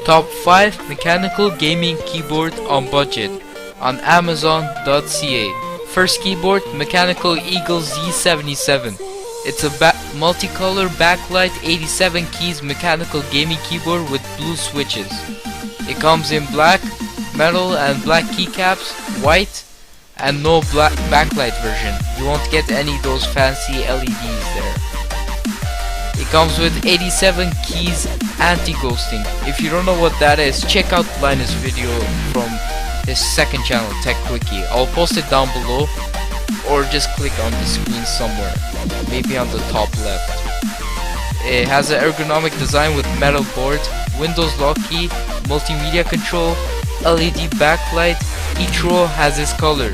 Top 5 mechanical gaming keyboard on budget on Amazon.ca. First keyboard, Mechanical Eagle Z77. It's a multicolor backlight 87 keys mechanical gaming keyboard with blue switches. It comes in black, metal and black keycaps, white, and no black backlight version. You won't get any of those fancy LEDs there. It comes with 87 keys anti-ghosting. If you don't know what that is, check out Linus' video from his second channel, Tech Quickie. I'll post it down below, or just click on the screen somewhere, maybe on the top left. It has an ergonomic design with metal board, Windows lock key, multimedia control, LED backlight. Each row has its color.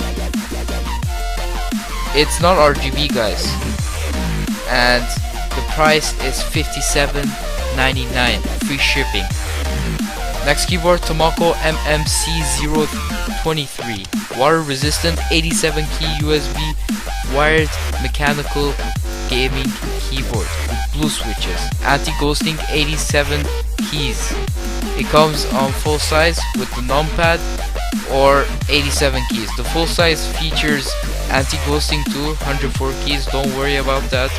It's not RGB, guys, and the price is $57.99, free shipping. Next keyboard, Tomoko MMC023, water resistant 87 key USB wired mechanical gaming keyboard with blue switches, anti-ghosting 87 keys. It comes on full size with the numpad or 87 keys. The full size features anti-ghosting too, 104 keys, don't worry about that.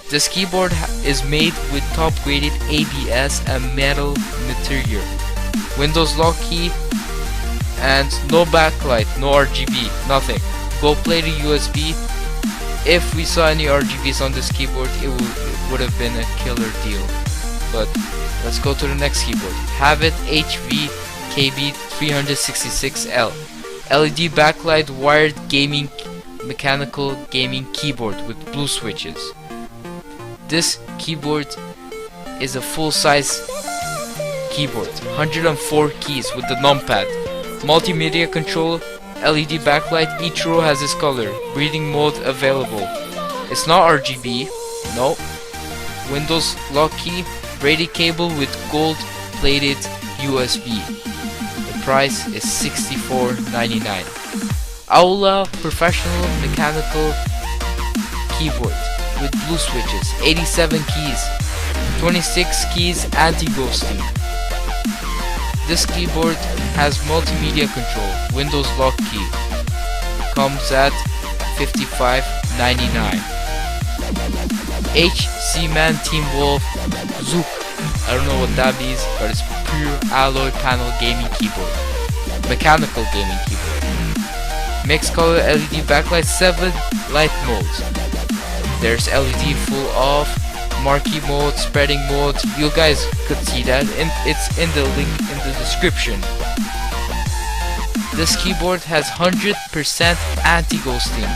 This keyboard is made with top graded ABS and metal material, Windows lock key, and no backlight, no RGB, nothing. Go play the USB. If we saw any RGBs on this keyboard, it would have been a killer deal. But let's go to the next keyboard. Havit HV KB366L, LED backlight wired gaming mechanical gaming keyboard with blue switches. This keyboard is a full-size keyboard, 104 keys with the numpad, multimedia control, LED backlight. Each row has its color, breathing mode available. It's not RGB, no. Windows lock key, braided cable with gold plated USB. The price is $64.99. Aula Professional Mechanical Keyboard with blue switches, 87 keys, 26 keys anti-ghosting. This keyboard has multimedia control, Windows lock key. Comes at $55.99. HC-Man Team Wolf Zook. I don't know what that means, but it's pure alloy panel gaming keyboard, mechanical gaming keyboard. Mixed color LED backlight, 7 light modes. There's LED full off, marquee mode, spreading mode. You guys could see that, and it's in the link in the description. This keyboard has 100% anti-ghosting.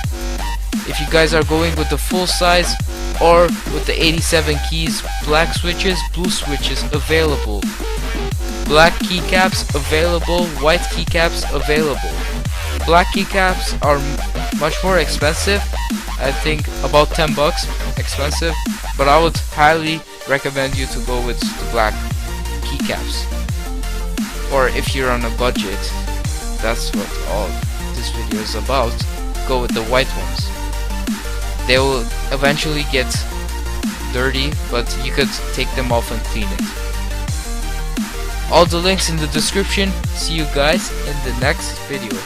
If you guys are going with the full size or with the 87 keys, black switches, blue switches available. Black keycaps available, white keycaps available. Black keycaps are much more expensive, I think about 10 bucks expensive, but I would highly recommend you to go with the black keycaps. Or if you're on a budget, that's what all this video is about, go with the white ones. They will eventually get dirty, but you could take them off and clean it. All the links in the description. See you guys in the next video.